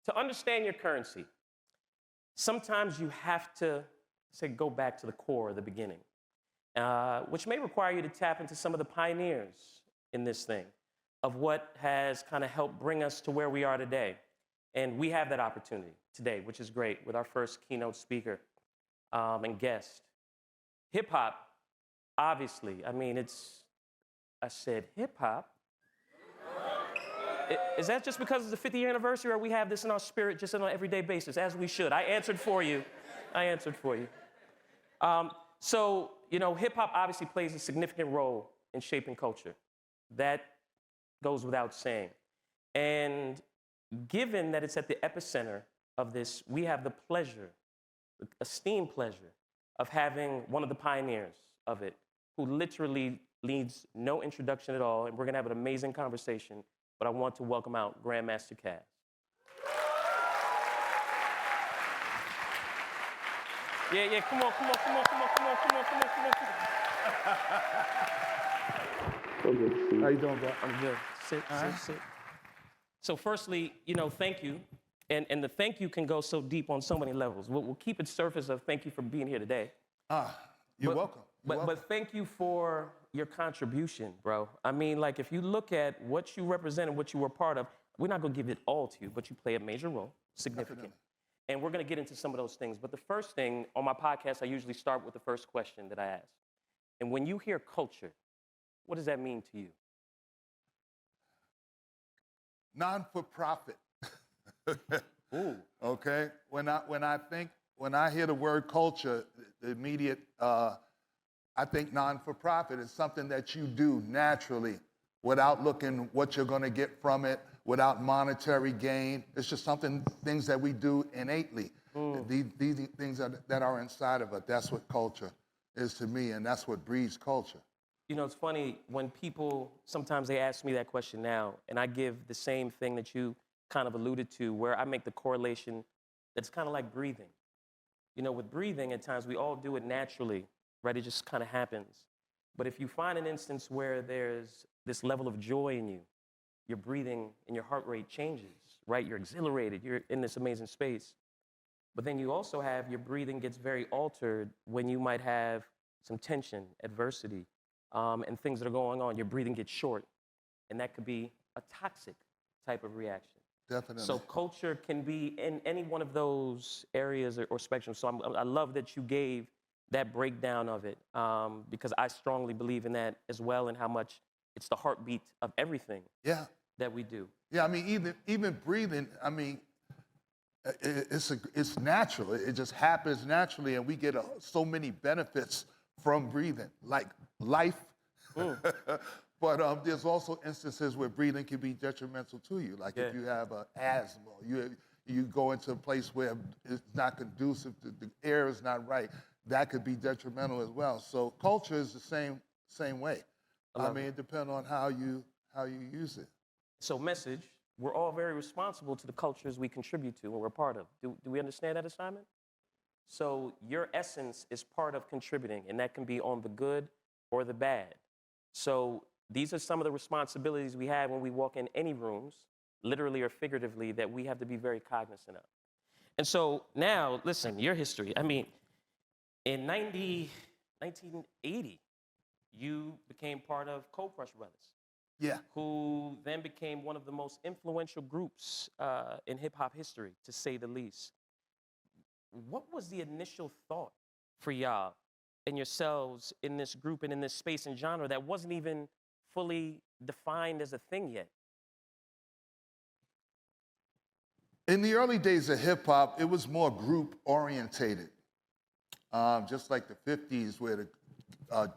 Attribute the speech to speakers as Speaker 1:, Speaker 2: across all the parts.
Speaker 1: To understand your currency, sometimes you have to go back to the core, the beginning, which may require you to tap into some of the pioneers in this thing of what has kind of helped bring us to where we are today. And we have that opportunity today, which is great, with our first keynote speaker and guest. Hip hop, obviously, I said hip hop. Is that just because it's the 50th anniversary, or we have this in our spirit just on an everyday basis, as we should? I answered for you. So, hip hop obviously plays a significant role in shaping culture. That goes without saying. And given that it's at the epicenter of this, we have the pleasure, the esteemed pleasure, of having one of the pioneers of it, who literally needs no introduction at all, and we're gonna have an amazing conversation, but I want to welcome out Master CAZ. Yeah, come on.
Speaker 2: How you doing, bro?
Speaker 1: I'm good. Sit. So firstly, thank you. And the thank you can go so deep on so many levels. We'll keep it surface of thank you for being here today.
Speaker 2: You're welcome.
Speaker 1: But thank you for your contribution, bro. If you look at what you represent and what you were part of, we're not gonna give it all to you, but you play a major role, significant.
Speaker 2: Definitely.
Speaker 1: And we're gonna get into some of those things. But the first thing, on my podcast, I usually start with the first question that I ask. And when you hear culture, what does that mean to you?
Speaker 2: Non-for-profit.
Speaker 1: Ooh.
Speaker 2: Okay. When I hear the word culture, the immediate, I think non-for-profit is something that you do naturally without looking what you're going to get from it, without monetary gain. It's just things that we do innately. These things that are inside of us. That's what culture is to me, and that's what breeds culture.
Speaker 1: It's funny when people, sometimes they ask me that question now, and I give the same thing that you kind of alluded to, where I make the correlation that's kind of like breathing. With breathing, at times we all do it naturally, right? It just kind of happens. But if you find an instance where there's this level of joy in you, your breathing and your heart rate changes, right? You're exhilarated, you're in this amazing space. But then you also have your breathing gets very altered when you might have some tension, adversity, and things that are going on. Your breathing gets short, and that could be a toxic type of reaction.
Speaker 2: Definitely.
Speaker 1: So culture can be in any one of those areas or spectrums. So I love that you gave that breakdown of it, because I strongly believe in that as well, and how much it's the heartbeat of everything that we do.
Speaker 2: Yeah, even breathing, it's natural. It just happens naturally, and we get so many benefits from breathing, like life. But there's also instances where breathing can be detrimental to you. Like if you have asthma, you go into a place where it's not conducive, the air is not right, that could be detrimental as well. So culture is the same way. It depends on how you use it.
Speaker 1: So message, we're all very responsible to the cultures we contribute to and we're part of. Do we understand that assignment? So your essence is part of contributing, and that can be on the good or the bad. So these are some of the responsibilities we have when we walk in any rooms, literally or figuratively, that we have to be very cognizant of. And so now, listen, your history. In 1980, you became part of Cold Crush Brothers.
Speaker 2: Yeah.
Speaker 1: Who then became one of the most influential groups in hip-hop history, to say the least. What was the initial thought for y'all and yourselves in this group and in this space and genre that wasn't even fully defined as a thing yet?
Speaker 2: In the early days of hip-hop, it was more group-orientated. Just like the 50s, where the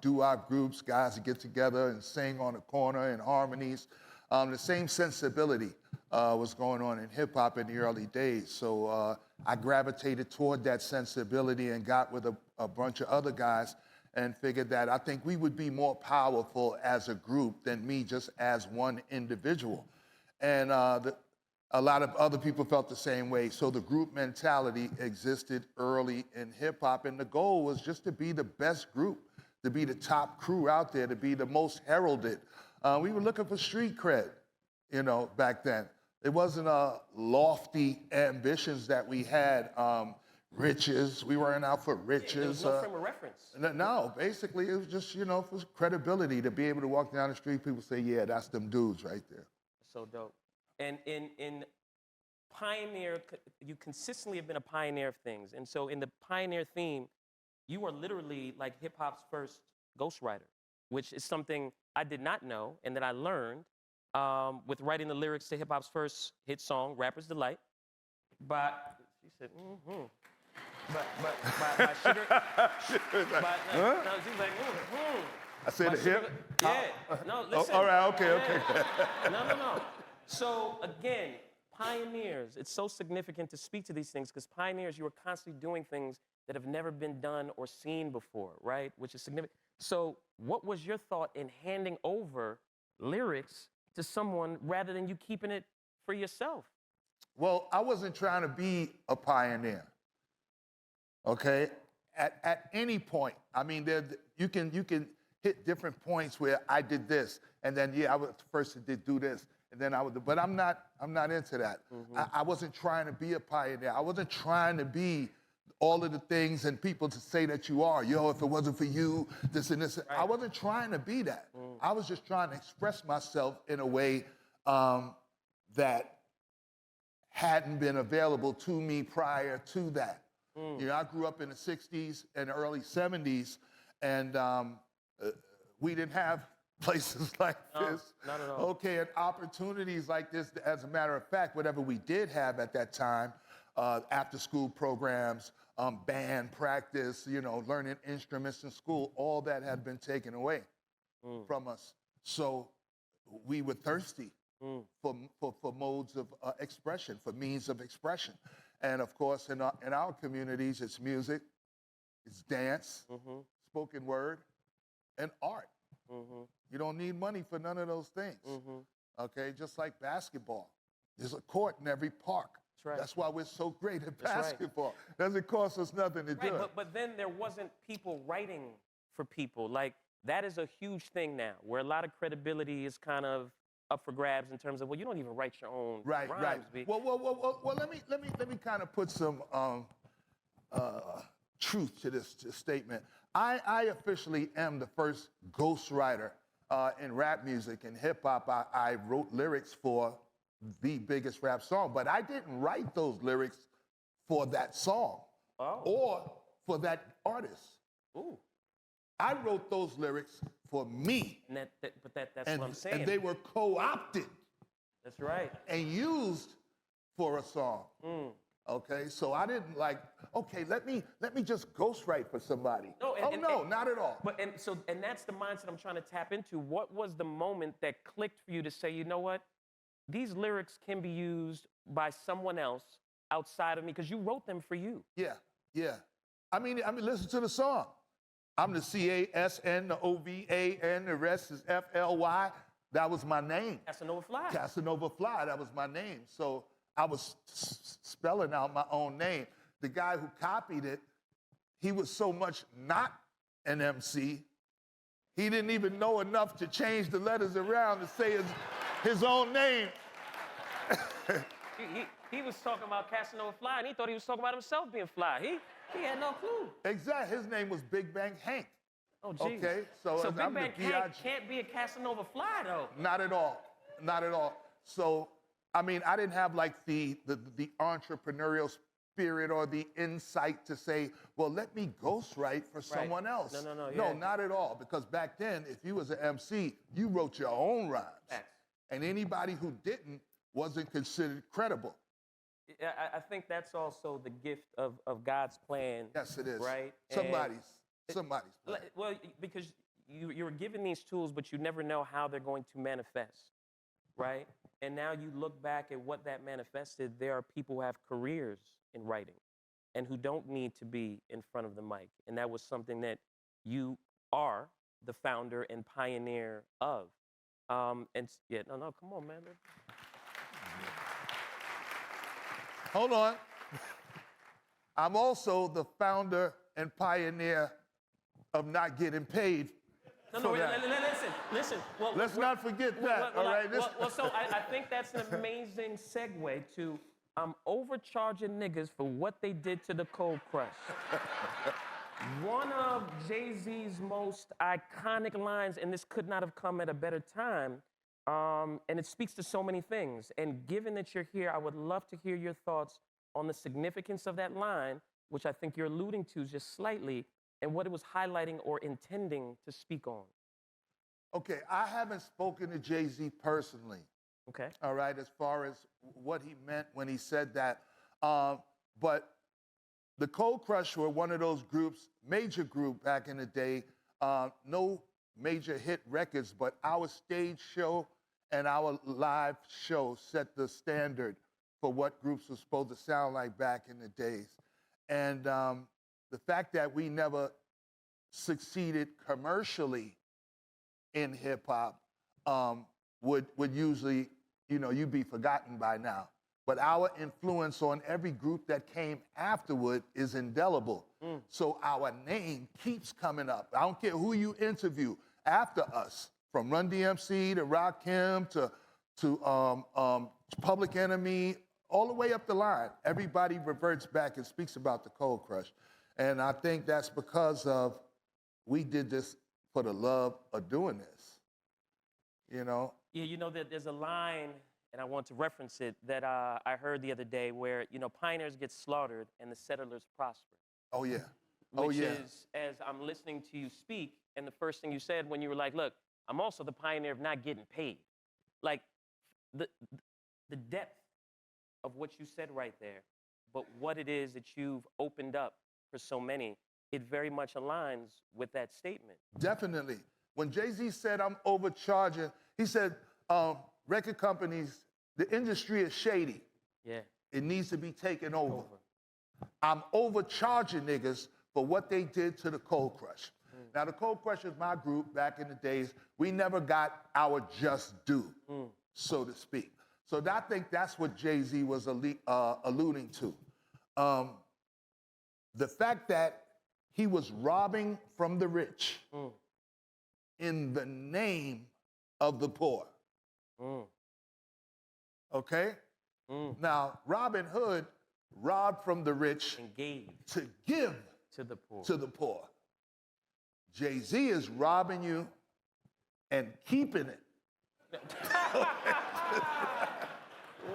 Speaker 2: doo-wop groups, guys would get together and sing on the corner in harmonies. The same sensibility was going on in hip-hop in the early days. So I gravitated toward that sensibility and got with a bunch of other guys and figured that I think we would be more powerful as a group than me just as one individual. And a lot of other people felt the same way. So the group mentality existed early in hip-hop, and the goal was just to be the best group, to be the top crew out there, to be the most heralded. We were looking for street cred, back then. It wasn't lofty ambitions that we had. Riches. We weren't out for riches.
Speaker 1: There was no frame of reference.
Speaker 2: No, basically it was just, for credibility to be able to walk down the street, people say, yeah, that's them dudes right there.
Speaker 1: So dope. And in pioneer, you consistently have been a pioneer of things. And so in the pioneer theme, you are literally like hip hop's first ghostwriter, which is something I did not know and that I learned with writing the lyrics to hip hop's first hit song, Rapper's Delight. But she said, mm-hmm. By Sugar. No, she's like, mm-hmm.
Speaker 2: I said the hip?
Speaker 1: Yeah. No, listen.
Speaker 2: Oh, all right, okay.
Speaker 1: No. So again, pioneers, it's so significant to speak to these things because pioneers, you are constantly doing things that have never been done or seen before, right? Which is significant. So what was your thought in handing over lyrics to someone rather than you keeping it for yourself?
Speaker 2: Well, I wasn't trying to be a pioneer, okay? At any point, I mean, you can hit different points where I did this, and then, I was the first that did do this, and then but I'm not into that. Mm-hmm. I wasn't trying to be a pioneer. I wasn't trying to be all of the things and people to say that you are. Yo, if it wasn't for you, this and this. Right. I wasn't trying to be that. I was just trying to express myself in a way that hadn't been available to me prior to that. I grew up in the 60s and early 70s, and we didn't have places like this.
Speaker 1: Not at all.
Speaker 2: Okay, and opportunities like this. As a matter of fact, whatever we did have at that time, after-school programs, band practice, learning instruments in school, all that had been taken away from us. So we were thirsty for modes of expression, for means of expression. And of course, in our communities, it's music, it's dance, spoken word, and art. You don't need money for none of those things. Okay, just like basketball. There's a court in every park.
Speaker 1: That's right.
Speaker 2: That's why we're so great at basketball. Right. Doesn't cost us nothing to do it.
Speaker 1: But then there wasn't people writing for people. Like, that is a huge thing now, where a lot of credibility is kind of up for grabs in terms of, well, you don't even write your own rhymes.
Speaker 2: Right. Well, let me kind of put some truth to this statement. I officially am the first ghostwriter in rap music and hip hop. I wrote lyrics for the biggest rap song, but I didn't write those lyrics for that song or for that artist.
Speaker 1: Ooh.
Speaker 2: I wrote those lyrics for me.
Speaker 1: That's what I'm saying.
Speaker 2: And they were co-opted.
Speaker 1: That's right.
Speaker 2: And used for a song. Okay, so I didn't let me just ghostwrite for somebody. No, not at all.
Speaker 1: And that's the mindset I'm trying to tap into. What was the moment that clicked for you to say, you know what? These lyrics can be used by someone else outside of me, because you wrote them for you.
Speaker 2: Yeah. I mean, listen to the song. I'm the CASN, the OVAN, the rest is FLY. That was my name.
Speaker 1: Casanova Fly.
Speaker 2: Casanova Fly, that was my name. So I was spelling out my own name. The guy who copied it, he was so much not an MC, he didn't even know enough to change the letters around to say his own name.
Speaker 1: He was talking about Casanova Fly, and he thought he was talking about himself being fly. He had no clue.
Speaker 2: Exactly. His name was Big Bang Hank.
Speaker 1: Oh, geez.
Speaker 2: Okay, so
Speaker 1: Big Bang Hank can't be a Casanova Fly, though.
Speaker 2: Not at all. So, I mean, I didn't have like the entrepreneurial spirit or the insight to say, well, let me ghostwrite for someone else. No, not at all. Because back then, if you was an MC, you wrote your own rhymes. And anybody who didn't wasn't considered credible.
Speaker 1: I think that's also the gift of God's plan.
Speaker 2: Yes, it is.
Speaker 1: Right?
Speaker 2: Somebody's plan.
Speaker 1: Well, because you were given these tools, but you never know how they're going to manifest, right? And now you look back at what that manifested. There are people who have careers in writing and who don't need to be in front of the mic. And that was something that you are the founder and pioneer of. Come on, man.
Speaker 2: Hold on. I'm also the founder and pioneer of not getting paid for that.
Speaker 1: Listen. Well,
Speaker 2: Let's not forget that, all right?
Speaker 1: So I think that's an amazing segue to overcharging niggas for what they did to the Cold Crush. One of Jay-Z's most iconic lines, and this could not have come at a better time, and it speaks to so many things. And given that you're here, I would love to hear your thoughts on the significance of that line, which I think you're alluding to just slightly, and what it was highlighting or intending to speak on.
Speaker 2: Okay, I haven't spoken to Jay-Z personally,
Speaker 1: Okay.
Speaker 2: all right, as far as what he meant when he said that. But the Cold Crush were one of those groups, major group back in the day, no major hit records, but our stage show and our live show set the standard for what groups were supposed to sound like back in the days. And the fact that we never succeeded commercially in hip hop would usually, you'd be forgotten by now. But our influence on every group that came afterward is indelible. So our name keeps coming up. I don't care who you interview after us, from Run DMC to Rakim to Public Enemy, all the way up the line. Everybody reverts back and speaks about the Cold Crush. And I think that's because of we did this for the love of doing this,
Speaker 1: Yeah, there's a line, and I want to reference it, that I heard the other day where, pioneers get slaughtered and the settlers prosper.
Speaker 2: Oh, yeah.
Speaker 1: Which is, as I'm listening to you speak, and the first thing you said when you were like, look, I'm also the pioneer of not getting paid. Like, the depth of what you said right there, but what it is that you've opened up for so many, it very much aligns with that statement.
Speaker 2: Definitely. When Jay-Z said, I'm overcharging, he said, record companies, the industry is shady.
Speaker 1: Yeah.
Speaker 2: It needs to be taken over. I'm overcharging niggas for what they did to the Cold Crush. Now, the Cold Crush is my group back in the days. We never got our just due, so to speak. So I think that's what Jay-Z was alluding to. The fact that he was robbing from the rich in the name of the poor. Okay? Now, Robin Hood robbed from the rich
Speaker 1: And gave
Speaker 2: to give
Speaker 1: to the poor.
Speaker 2: to the poor. Jay-Z is robbing you and keeping it.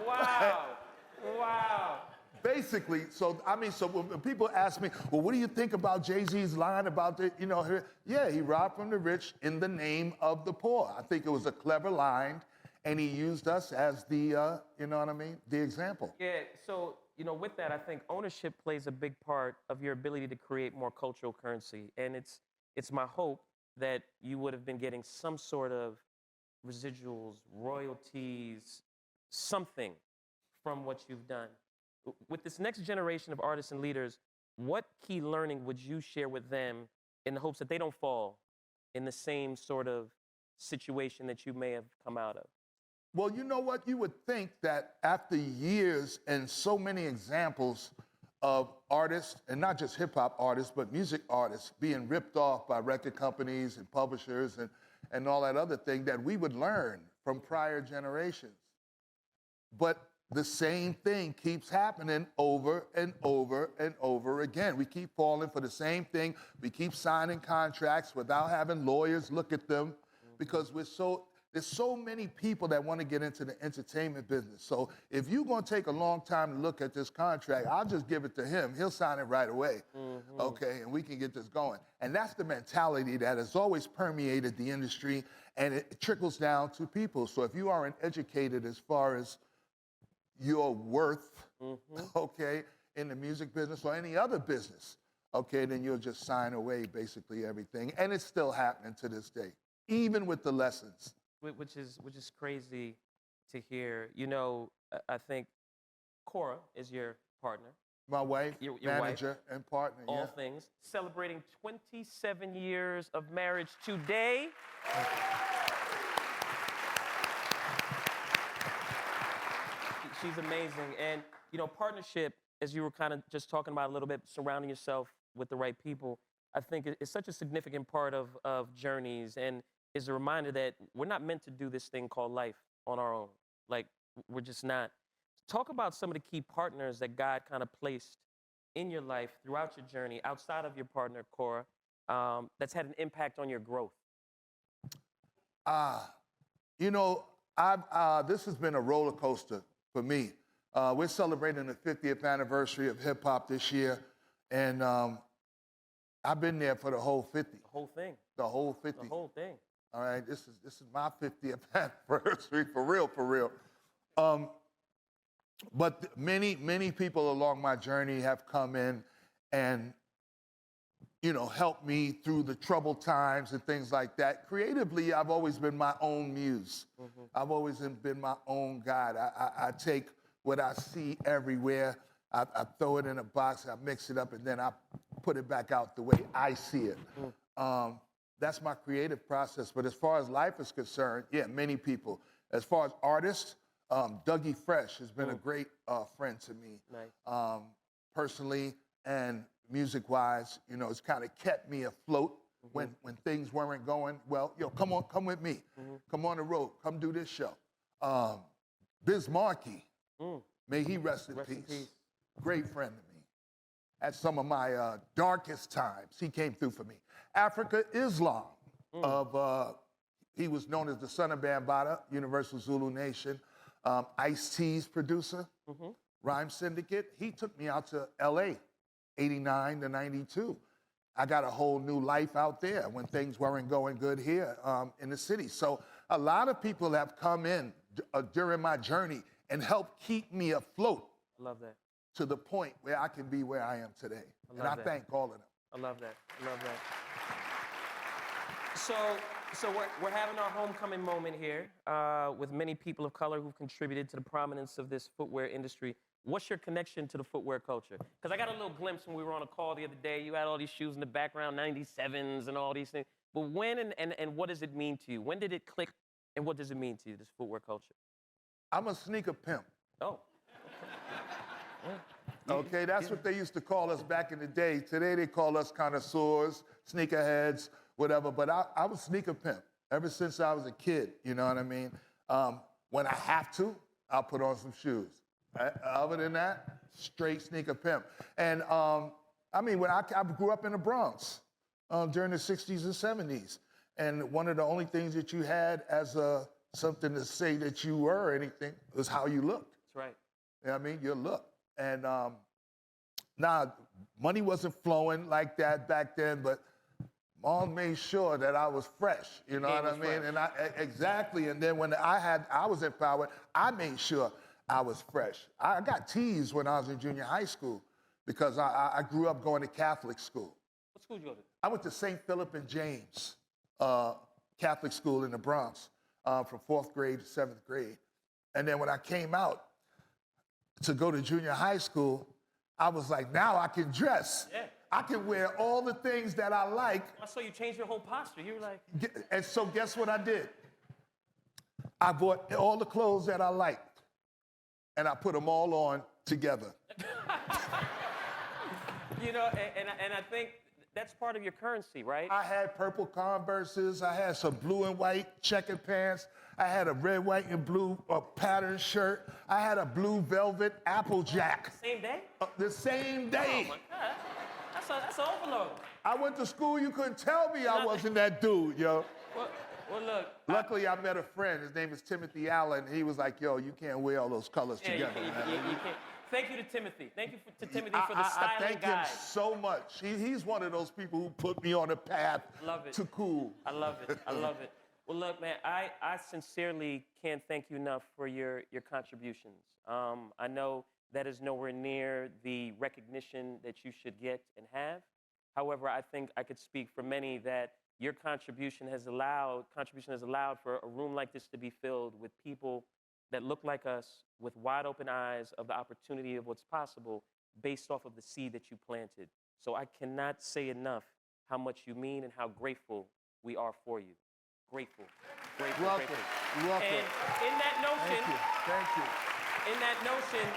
Speaker 1: Wow.
Speaker 2: Basically, so when people ask me, well, what do you think about Jay-Z's line about the, yeah, he robbed from the rich in the name of the poor. I think it was a clever line, and he used us as the, the example.
Speaker 1: Yeah, so, with that, I think ownership plays a big part of your ability to create more cultural currency. And it's my hope that you would have been getting some sort of residuals, royalties, something from what you've done. With this next generation of artists and leaders, what key learning would you share with them in the hopes that they don't fall in the same sort of situation that you may have come out of?
Speaker 2: Well, you know what? You would think that after years and so many examples of artists, and not just hip hop artists, but music artists being ripped off by record companies and publishers and all that other thing, that we would learn from prior generations. But the same thing keeps happening over and over and over again. We keep falling for the same thing. We keep signing contracts without having lawyers look at them because there's so many people that want to get into the entertainment business. So if you're going to take a long time to look at this contract, I'll just give it to him. He'll sign it right away, okay, and we can get this going. And that's the mentality that has always permeated the industry, and it trickles down to people. So if you aren't educated as far as your worth, okay, in the music business or any other business, okay, then you'll just sign away basically everything. And it's still happening to this day, even with the lessons.
Speaker 1: Which is crazy to hear. I think Cora is your partner.
Speaker 2: My wife,
Speaker 1: your
Speaker 2: manager,
Speaker 1: wife,
Speaker 2: and partner,
Speaker 1: all things. Celebrating 27 years of marriage today. She's amazing. And, partnership, as you were kind of just talking about a little bit, surrounding yourself with the right people, I think is such a significant part of journeys and is a reminder that we're not meant to do this thing called life on our own. Like, we're just not. Talk about some of the key partners that God kind of placed in your life throughout your journey, outside of your partner, Cora, that's had an impact on your growth.
Speaker 2: You know, this has been a roller coaster for me. We're celebrating the 50th anniversary of hip hop this year, and I've been there for the whole 50.
Speaker 1: The whole thing.
Speaker 2: The whole 50.
Speaker 1: The whole thing.
Speaker 2: All right, this is my 50th anniversary for real, for real. But many people along my journey have come in and, you know, helped me through the troubled times and things like that. Creatively, I've always been my own muse. Mm-hmm. I've always been my own guide. I take what I see everywhere, I throw it in a box, I mix it up, and then I put it back out the way I see it. Mm. That's my creative process. But as far as life is concerned, yeah, many people. As far as artists, Dougie Fresh has been a great friend to me. Nice. Personally and music-wise. You know, it's kind of kept me afloat when things weren't going well. Yo, come with me. Come on the road. Come do this show. Biz Markie, may he rest in peace. Great friend to me. At some of my darkest times, he came through for me. Africa Islam, he was known as the son of Bambaataa, Universal Zulu Nation. Ice-T's producer, Rhyme Syndicate, he took me out to LA, 89 to 92. I got a whole new life out there when things weren't going good here in the city. So a lot of people have come in during my journey and helped keep me afloat.
Speaker 1: I love that.
Speaker 2: To the point where I can be where I am today. And I thank all of them.
Speaker 1: I love that. I love that. So we're having our homecoming moment here with many people of color who've contributed to the prominence of this footwear industry. What's your connection to the footwear culture? Because I got a little glimpse when we were on a call the other day. You had all these shoes in the background, 97s and all these things. But when and what does it mean to you? When did it click and what does it mean to you, this footwear culture?
Speaker 2: I'm a sneaker pimp.
Speaker 1: Oh.
Speaker 2: Okay, that's what they used to call us back in the day. Today they call us connoisseurs, sneakerheads, whatever. But I was sneaker pimp ever since I was a kid, you know what I mean? When I have to, I'll put on some shoes. Other than that, straight sneaker pimp. And I mean, when I grew up in the Bronx during the 60s and 70s. And one of the only things that you had as something to say that you were anything was how you looked.
Speaker 1: That's right.
Speaker 2: You know what I mean? Your look. And money wasn't flowing like that back then, but Mom made sure that I was fresh, you know what I mean? And exactly. And then when I was empowered, I made sure I was fresh. I got teased when I was in junior high school because I grew up going to Catholic school.
Speaker 1: What school did you go to?
Speaker 2: I went to St. Philip and James Catholic school in the Bronx from 4th grade to 7th grade. And then when I came out to go to junior high school, I was like, now I can dress.
Speaker 1: Yeah.
Speaker 2: I can wear all the things that I like.
Speaker 1: I saw you change your whole posture. You were like...
Speaker 2: And so guess what I did? I bought all the clothes that I liked, and I put them all on together.
Speaker 1: You know, and I think that's part of your currency, right?
Speaker 2: I had purple Converses. I had some blue and white checkered pants. I had a red, white, and blue patterned shirt. I had a blue velvet Applejack.
Speaker 1: Same day?
Speaker 2: The same day.
Speaker 1: Oh, my God. That's an overload.
Speaker 2: I went to school. You couldn't tell me I wasn't that dude, yo.
Speaker 1: Well, look.
Speaker 2: Luckily, I met a friend. His name is Timothy Allen. He was like, yo, you can't wear all those colors together.
Speaker 1: You can't. Thank you to Timothy. Thank you to Timothy for the styling guide.
Speaker 2: I thank him so much. He's one of those people who put me on a path to cool.
Speaker 1: I love it. I love it. Well, look, man, I sincerely can't thank you enough for your contributions. I know that is nowhere near the recognition that you should get and have. However, I think I could speak for many that your contribution has allowed for a room like this to be filled with people that look like us, with wide open eyes of the opportunity of what's possible based off of the seed that you planted. So I cannot say enough how much you mean and how grateful we are for you. Grateful. Grateful.
Speaker 2: Welcome.
Speaker 1: Grateful.
Speaker 2: Welcome.
Speaker 1: And in that notion,
Speaker 2: Thank you.
Speaker 1: in that notion,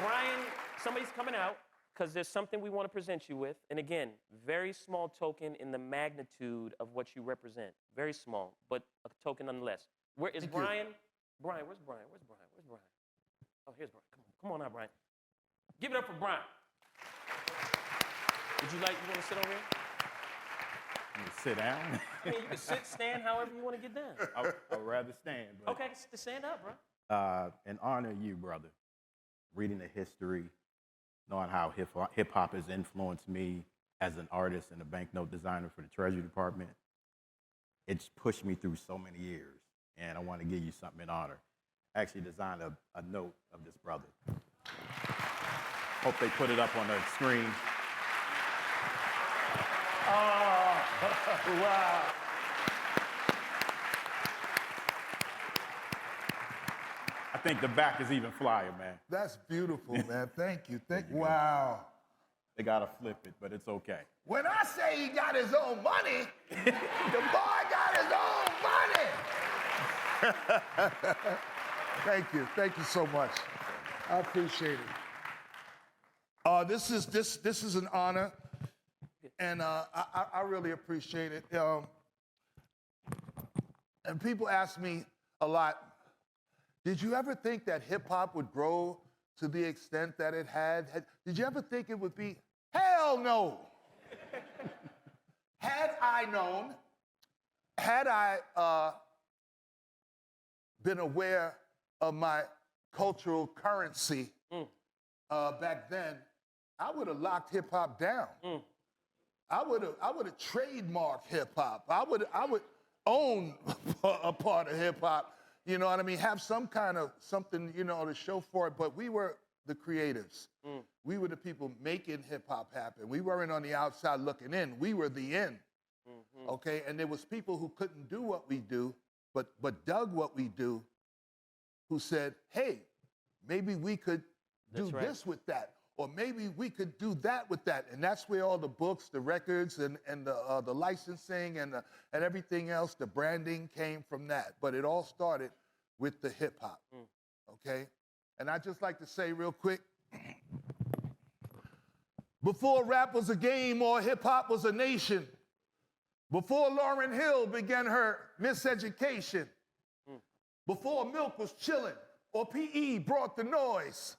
Speaker 1: Brian, somebody's coming out. because there's something we want to present you with. And again, very small token in the magnitude of what you represent. Very small, but a token nonetheless. Where is Brian? Brian, where's Brian? Where's Brian? Where's Brian? Oh, here's Brian. Come on now, Brian. Give it up for Brian. Would you want to sit over here?
Speaker 3: Sit down?
Speaker 1: I mean, you can sit, stand, however you want to get down.
Speaker 3: I'd rather stand. But,
Speaker 1: Okay, stand up, bro.
Speaker 3: in honor of you, brother, reading the history, knowing how hip-hop has influenced me as an artist and a banknote designer for the Treasury Department, it's pushed me through so many years, and I want to give you something in honor. I actually designed a note of this brother. Hope they put it up on the screen.
Speaker 2: Oh, wow.
Speaker 3: I think the back is even flyer, man.
Speaker 2: That's beautiful, man. Thank you. Wow.
Speaker 3: They gotta flip it, but it's okay.
Speaker 2: When I say he got his own money, the boy got his own money. Thank you. Thank you so much. I appreciate it. This is an honor, and I really appreciate it. And people ask me a lot, did you ever think that hip hop would grow to the extent that it had? Did you ever think it would be? Hell no. Had I known, had I been aware of my cultural currency back then, I would have locked hip hop down. I would have trademarked hip hop. I would own a part of hip hop. You know what I mean? Have some kind of something, to show for it. But we were the creatives. We were the people making hip hop happen. We weren't on the outside looking in. We were the in. Okay? And there was people who couldn't do what we do, but dug what we do, who said, hey, maybe we could do this with that. Or maybe we could do that with that. And that's where all the books, the records, and the licensing and everything else, the branding came from that. But it all started with the hip hop, okay? And I'd just like to say real quick, before rap was a game or hip hop was a nation, before Lauryn Hill began her miseducation, before milk was chillin' or PE brought the noise,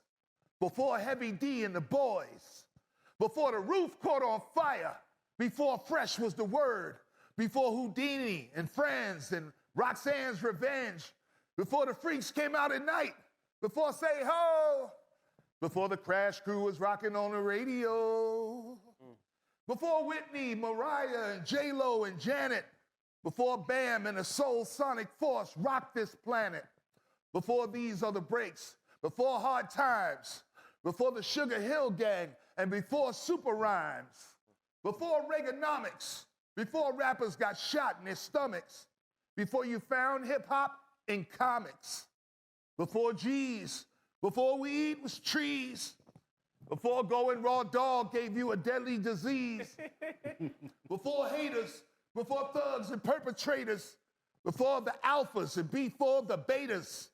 Speaker 2: before Heavy D and the Boys, before the roof caught on fire, before fresh was the word, before Houdini and Friends and Roxanne's Revenge, before the Freaks came out at night, before Say Ho, before the Crash Crew was rocking on the radio, before Whitney, Mariah, and J-Lo and Janet, before Bam and the Soul Sonic Force rocked this planet, before These Are the Breaks, before Hard Times, before the Sugar Hill Gang, and before Super Rhymes, before Reaganomics, before rappers got shot in their stomachs, before you found hip-hop in comics, before G's, before weed was trees, before going raw dog gave you a deadly disease, before haters, before thugs and perpetrators, before the alphas and before the betas,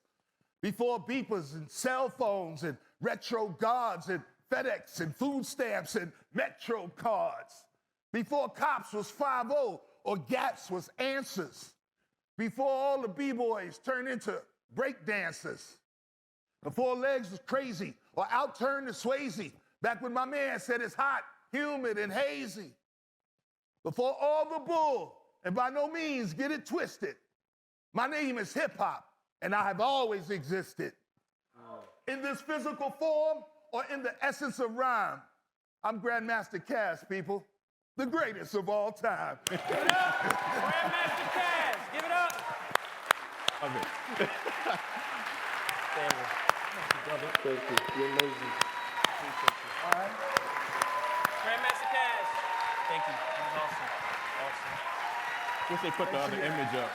Speaker 2: before beepers and cell phones and retro gods and FedEx and food stamps and Metro cards, before cops was 5-0 or GAPS was answers, before all the B-boys turned into break dancers, before legs was crazy or outturned to Swayze, back when my man said it's hot, humid, and hazy, before all the bull, and by no means get it twisted, my name is hip hop, and I have always existed. In this physical form or in the essence of rhyme, I'm Grandmaster CAZ, people, the greatest of all time.
Speaker 1: Give it up, Grandmaster CAZ. Give it up.
Speaker 3: Okay.
Speaker 1: Family. Thank you, brother. Thank you. You're amazing. Appreciate you.
Speaker 2: All right.
Speaker 1: Grandmaster CAZ. Thank you. That was awesome. Awesome.
Speaker 3: Wish they put the other image up.